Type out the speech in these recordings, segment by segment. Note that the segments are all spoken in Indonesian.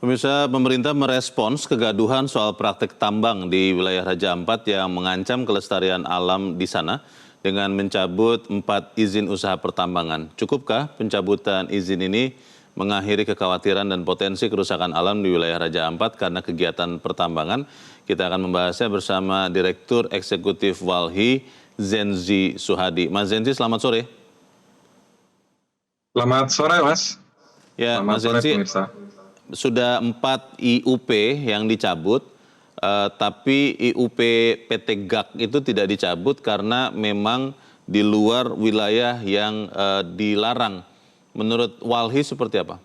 Pemirsa, pemerintah merespons kegaduhan soal praktek tambang di wilayah Raja Ampat yang mengancam kelestarian alam di sana dengan mencabut 4 izin usaha pertambangan. Cukupkah pencabutan izin ini mengakhiri kekhawatiran dan potensi kerusakan alam di wilayah Raja Ampat karena kegiatan pertambangan? Kita akan membahasnya bersama Direktur Eksekutif Walhi, Zenzi Suhadi. Mas Zenzi, selamat sore. Selamat sore, Mas. Ya, Selamat Mas sore, Zenzi. pemirsa. Sudah 4 IUP yang dicabut, tapi IUP PT GAK itu tidak dicabut karena memang di luar wilayah yang dilarang. Menurut Walhi seperti apa?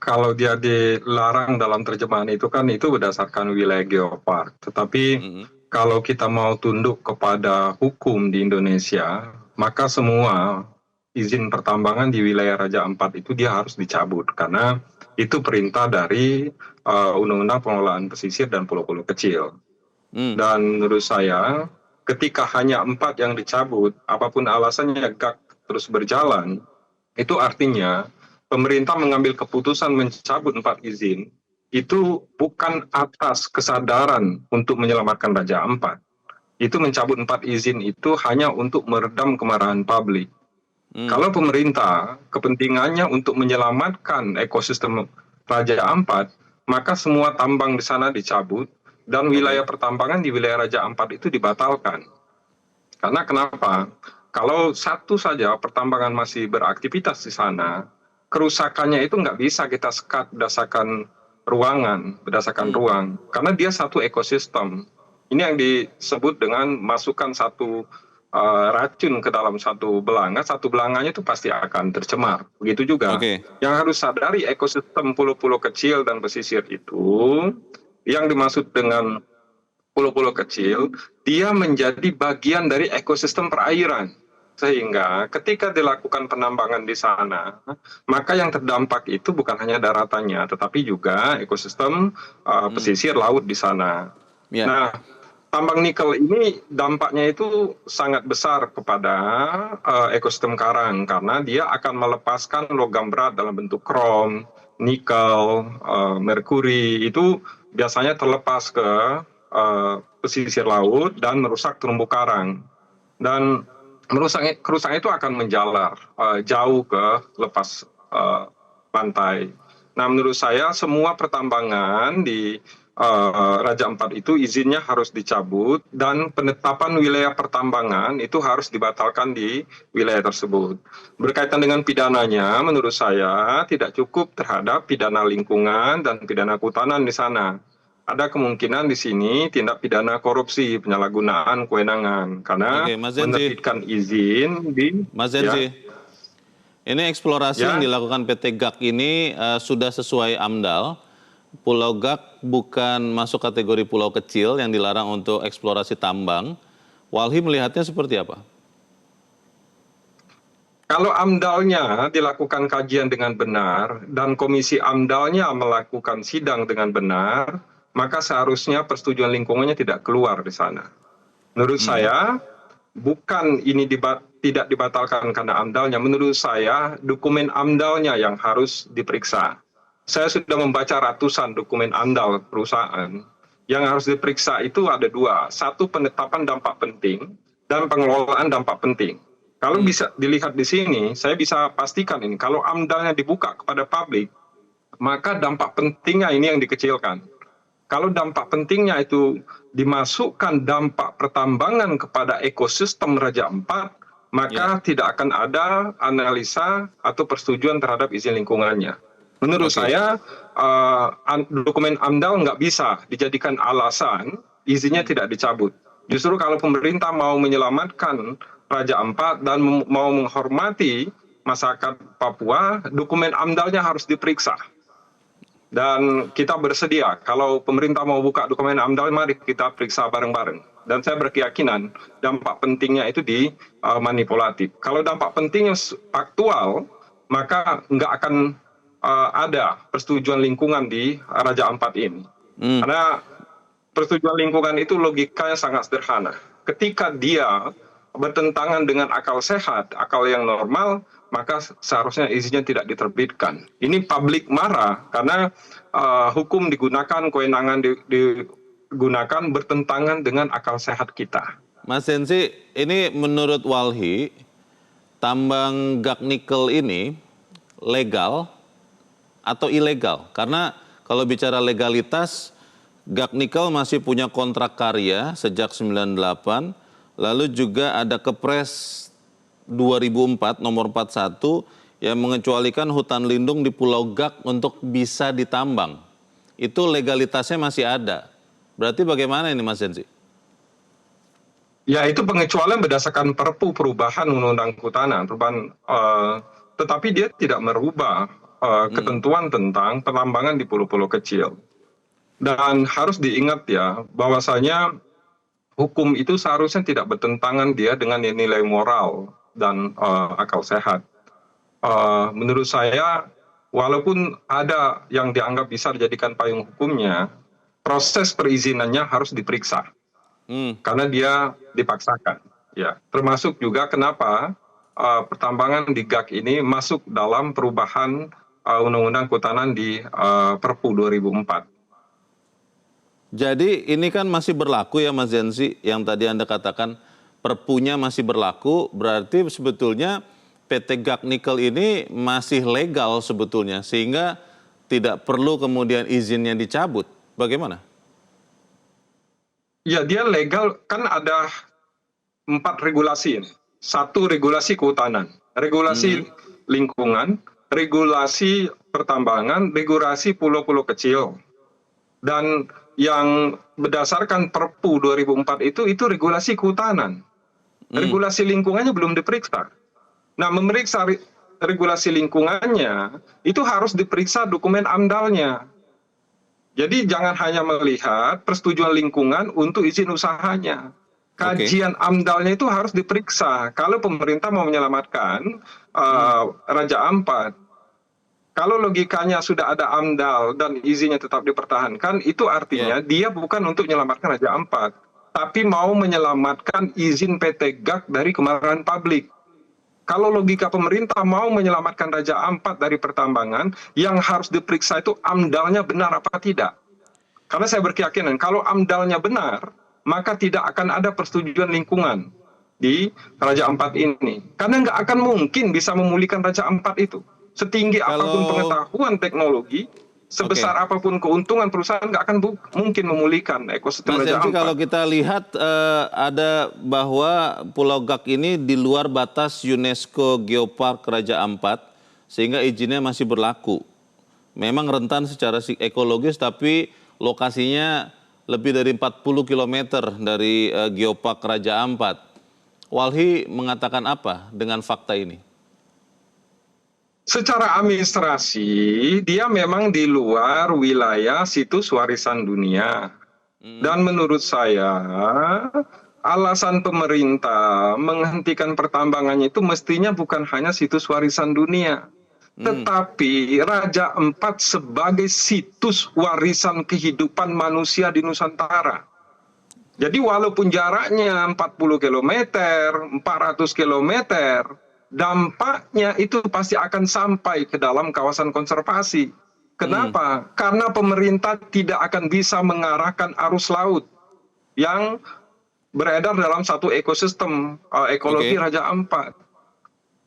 Kalau dia dilarang dalam terjemahan itu kan itu berdasarkan wilayah geopark. Tetapi kalau kita mau tunduk kepada hukum di Indonesia, maka semua izin pertambangan di wilayah Raja Ampat itu dia harus dicabut karena itu perintah dari Undang-Undang Pengelolaan Pesisir dan Pulau-Pulau Kecil. Dan menurut saya, ketika hanya 4 yang dicabut, apapun alasannya GAK terus berjalan, itu artinya pemerintah mengambil keputusan mencabut 4 izin, itu bukan atas kesadaran untuk menyelamatkan Raja Ampat. Itu mencabut 4 izin itu hanya untuk meredam kemarahan publik. Kalau pemerintah kepentingannya untuk menyelamatkan ekosistem Raja Ampat, maka semua tambang di sana dicabut dan wilayah pertambangan di wilayah Raja Ampat itu dibatalkan. Karena kenapa? Kalau satu saja pertambangan masih beraktivitas di sana, kerusakannya itu nggak bisa kita sekat berdasarkan ruang, karena dia satu ekosistem. Ini yang disebut dengan masukkan satu racun ke dalam satu belanganya itu pasti akan tercemar. Begitu juga. Yang harus sadari ekosistem pulau-pulau kecil dan pesisir itu, yang dimaksud dengan pulau-pulau kecil, dia menjadi bagian dari ekosistem perairan. Sehingga ketika dilakukan penambangan di sana, maka yang terdampak itu bukan hanya daratannya, tetapi juga ekosistem pesisir laut di sana. Nah, tambang nikel ini dampaknya itu sangat besar kepada ekosistem karang karena dia akan melepaskan logam berat dalam bentuk krom, nikel, merkuri itu biasanya terlepas ke pesisir laut dan merusak terumbu karang. Dan kerusakan itu akan menjalar jauh ke lepas pantai. Nah, menurut saya semua pertambangan di Raja Ampat itu izinnya harus dicabut dan penetapan wilayah pertambangan itu harus dibatalkan di wilayah tersebut. Berkaitan dengan pidananya, menurut saya tidak cukup terhadap pidana lingkungan dan pidana kehutanan di sana. Ada kemungkinan di sini tindak pidana korupsi, penyalahgunaan kewenangan karena menerbitkan izin di Mas Zenzi, ini eksplorasi yang dilakukan PT GAK ini sudah sesuai AMDAL. Pulau GAK bukan masuk kategori pulau kecil yang dilarang untuk eksplorasi tambang. Walhi melihatnya seperti apa? Kalau AMDAL-nya dilakukan kajian dengan benar dan komisi AMDAL-nya melakukan sidang dengan benar, maka seharusnya persetujuan lingkungannya tidak keluar di sana. Menurut saya, bukan ini tidak dibatalkan karena AMDAL-nya. Menurut saya, dokumen AMDAL-nya yang harus diperiksa. Saya sudah membaca ratusan dokumen AMDAL perusahaan. Yang harus diperiksa itu ada 2. Satu, penetapan dampak penting dan pengelolaan dampak penting. Kalau bisa dilihat di sini, saya bisa pastikan ini, kalau AMDAL-nya dibuka kepada publik, maka dampak pentingnya ini yang dikecilkan. Kalau dampak pentingnya itu dimasukkan dampak pertambangan kepada ekosistem Raja Ampat, maka tidak akan ada analisa atau persetujuan terhadap izin lingkungannya. Menurut saya, dokumen AMDAL nggak bisa dijadikan alasan izinnya tidak dicabut. Justru kalau pemerintah mau menyelamatkan Raja Ampat dan mau menghormati masyarakat Papua, dokumen AMDAL-nya harus diperiksa. Dan kita bersedia, kalau pemerintah mau buka dokumen AMDAL, mari kita periksa bareng-bareng. Dan saya berkeyakinan dampak pentingnya itu dimanipulatif. Kalau dampak pentingnya faktual, maka nggak akan ada persetujuan lingkungan di Raja Ampat ini. Karena persetujuan lingkungan itu logikanya sangat sederhana. Ketika dia bertentangan dengan akal sehat, akal yang normal, maka seharusnya izinnya tidak diterbitkan. Ini publik marah karena hukum digunakan, kewenangan digunakan bertentangan dengan akal sehat kita. Mas Sensi, ini menurut Walhi, tambang gas nikel ini legal atau ilegal? Karena kalau bicara legalitas, gas nikel masih punya kontrak karya sejak 98, lalu juga ada Kepres 2004 nomor 41 yang mengecualikan hutan lindung di Pulau Gak untuk bisa ditambang. Itu legalitasnya masih ada. Berarti bagaimana ini Mas Sensi? Ya, itu pengecualian berdasarkan Perpu perubahan Undang-Undang Kehutanan, tetapi dia tidak merubah ketentuan tentang penambangan di pulau-pulau kecil. Dan harus diingat ya, bahwasanya hukum itu seharusnya tidak bertentangan dia dengan nilai moral dan akal sehat. Menurut saya, walaupun ada yang dianggap bisa dijadikan payung hukumnya, proses perizinannya harus diperiksa. Karena dia dipaksakan, ya. Termasuk juga kenapa pertambangan di GAK ini masuk dalam perubahan Undang-Undang Kehutanan di Perpu 2004. Jadi ini kan masih berlaku ya Mas Zensi, yang tadi Anda katakan perpunya masih berlaku, berarti sebetulnya PT GAK Nikel ini masih legal sebetulnya, sehingga tidak perlu kemudian izinnya dicabut. Bagaimana? Ya, dia legal, kan ada 4 regulasi. 1 regulasi kehutanan, regulasi lingkungan, regulasi pertambangan, regulasi pulau-pulau kecil. Dan yang berdasarkan Perpu 2004 itu regulasi kehutanan. Regulasi lingkungannya belum diperiksa. Nah, memeriksa regulasi lingkungannya, itu harus diperiksa dokumen AMDAL-nya. Jadi jangan hanya melihat persetujuan lingkungan untuk izin usahanya. Kajian AMDAL-nya itu harus diperiksa. Kalau pemerintah mau menyelamatkan Raja Ampat, kalau logikanya sudah ada AMDAL dan izinnya tetap dipertahankan, itu artinya dia bukan untuk menyelamatkan Raja Ampat, tapi mau menyelamatkan izin PT GAK dari kemarahan publik. Kalau logika pemerintah mau menyelamatkan Raja Ampat dari pertambangan, yang harus diperiksa itu AMDAL-nya benar apa tidak. Karena saya berkeyakinan kalau AMDAL-nya benar, maka tidak akan ada persetujuan lingkungan di Raja Ampat ini. Karena nggak akan mungkin bisa memulihkan Raja Ampat itu. Setinggi apapun pengetahuan teknologi, sebesar apapun keuntungan perusahaan, nggak akan mungkin memulihkan ekosistem Raja Ampat. Kalau kita lihat ada bahwa Pulau Gak ini di luar batas UNESCO Geopark Raja Ampat, sehingga izinnya masih berlaku. Memang rentan secara ekologis, tapi lokasinya lebih dari 40 km dari Geopark Raja Ampat. Walhi mengatakan apa dengan fakta ini? Secara administrasi, dia memang di luar wilayah situs warisan dunia. Dan menurut saya, alasan pemerintah menghentikan pertambangannya itu mestinya bukan hanya situs warisan dunia, tetapi Raja Ampat sebagai situs warisan kehidupan manusia di Nusantara. Jadi walaupun jaraknya 40 km, 400 km, dampaknya itu pasti akan sampai ke dalam kawasan konservasi. Kenapa? Karena pemerintah tidak akan bisa mengarahkan arus laut yang beredar dalam satu ekosistem ekologi Raja Ampat.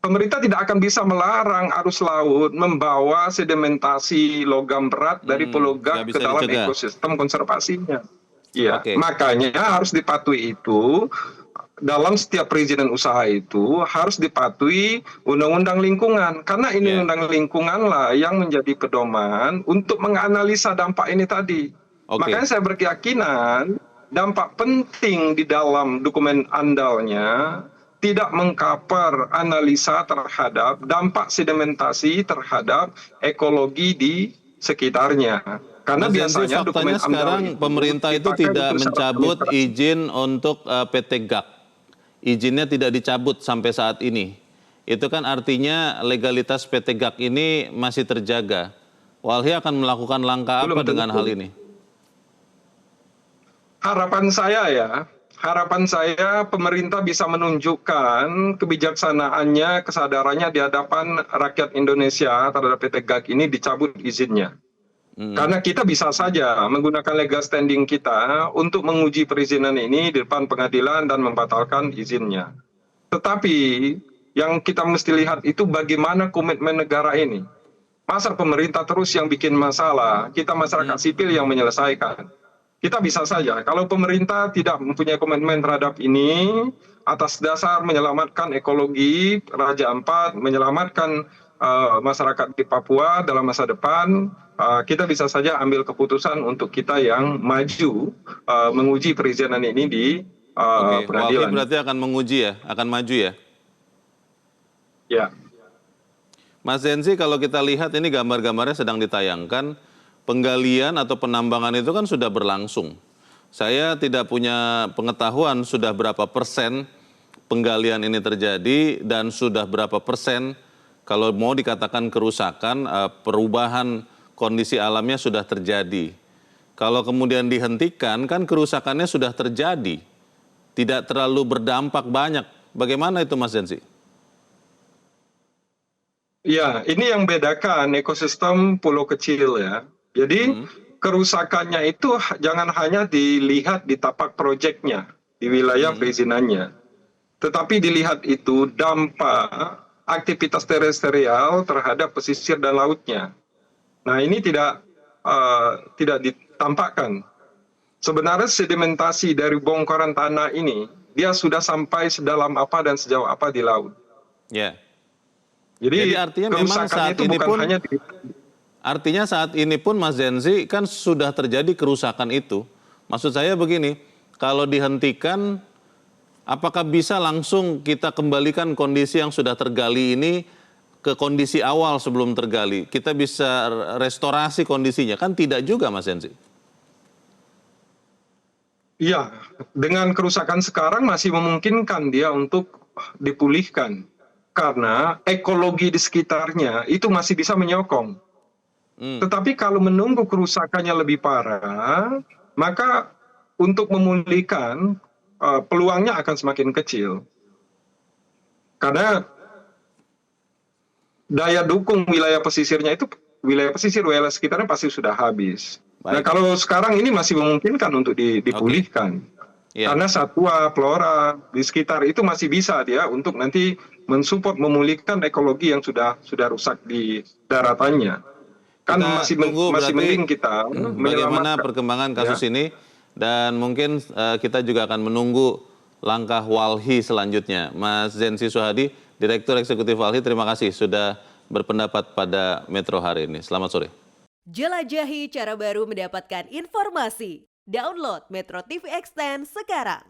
Pemerintah tidak akan bisa melarang arus laut membawa sedimentasi logam berat dari Pulau Gak ke dalam ekosistem konservasinya. Iya, makanya harus dipatuhi itu. Dalam setiap perizinan usaha itu harus dipatuhi undang-undang lingkungan. Karena ini undang lingkungan lah yang menjadi pedoman untuk menganalisa dampak ini tadi. Makanya saya berkeyakinan dampak penting di dalam dokumen AMDAL-nya tidak mengcover analisa terhadap dampak sedimentasi terhadap ekologi di sekitarnya. Karena biasanya dokumen AMDAL sekarang pemerintah itu tidak mencabut izin untuk PT GAK. Izinnya tidak dicabut sampai saat ini. Itu kan artinya legalitas PT GAK ini masih terjaga. Walhi akan melakukan langkah apa dengan hal ini? Harapan saya ya, harapan saya pemerintah bisa menunjukkan kebijaksanaannya, kesadarannya di hadapan rakyat Indonesia terhadap PT GAG ini dicabut izinnya. Karena kita bisa saja menggunakan legal standing kita untuk menguji perizinan ini di depan pengadilan dan membatalkan izinnya. Tetapi yang kita mesti lihat itu bagaimana komitmen negara ini. Masa pemerintah terus yang bikin masalah, kita masyarakat sipil yang menyelesaikan. Kita bisa saja, kalau pemerintah tidak mempunyai komitmen terhadap ini, atas dasar menyelamatkan ekologi Raja Ampat, menyelamatkan masyarakat di Papua dalam masa depan, kita bisa saja ambil keputusan untuk kita yang maju menguji perizinan ini di pengadilan. Walhi berarti akan menguji ya, akan maju ya? Ya. Mas Zensi, kalau kita lihat ini gambar-gambarnya sedang ditayangkan, penggalian atau penambangan itu kan sudah berlangsung. Saya tidak punya pengetahuan sudah berapa persen penggalian ini terjadi dan sudah berapa persen kalau mau dikatakan kerusakan, perubahan kondisi alamnya sudah terjadi. Kalau kemudian dihentikan, kan kerusakannya sudah terjadi. Tidak terlalu berdampak banyak. Bagaimana itu Mas Zensi? Ya, ini yang bedakan ekosistem pulau kecil ya. Jadi kerusakannya itu jangan hanya dilihat di tapak proyeknya, di wilayah perizinannya. Tetapi dilihat itu dampak aktivitas terestrial terhadap pesisir dan lautnya. Nah ini tidak ditampakkan. Sebenarnya sedimentasi dari bongkaran tanah ini, dia sudah sampai sedalam apa dan sejauh apa di laut. Ya. Jadi artinya memang saat itu ini bukan pun hanya artinya saat ini pun Mas Zensi kan sudah terjadi kerusakan itu. Maksud saya begini, kalau dihentikan apakah bisa langsung kita kembalikan kondisi yang sudah tergali ini ke kondisi awal sebelum tergali? Kita bisa restorasi kondisinya, kan tidak juga Mas Zensi? Iya, dengan kerusakan sekarang masih memungkinkan dia untuk dipulihkan. Karena ekologi di sekitarnya itu masih bisa menyokong. Tetapi kalau menunggu kerusakannya lebih parah, maka untuk memulihkan peluangnya akan semakin kecil. Karena daya dukung wilayah pesisirnya itu, wilayah pesisir, wilayah sekitarnya pasti sudah habis. Nah kalau sekarang ini masih memungkinkan untuk dipulihkan. Karena satwa, flora di sekitar itu masih bisa dia untuk nanti mensupport memulihkan ekologi yang sudah rusak di daratannya. Kan masih mending kita bagaimana perkembangan kasus ini dan mungkin kita juga akan menunggu langkah Walhi selanjutnya. Mas Zensi Suhadi, Direktur Eksekutif Walhi, terima kasih sudah berpendapat pada Metro hari ini. Selamat sore. Jelajahi cara baru mendapatkan informasi. Download Metro TV Extend sekarang.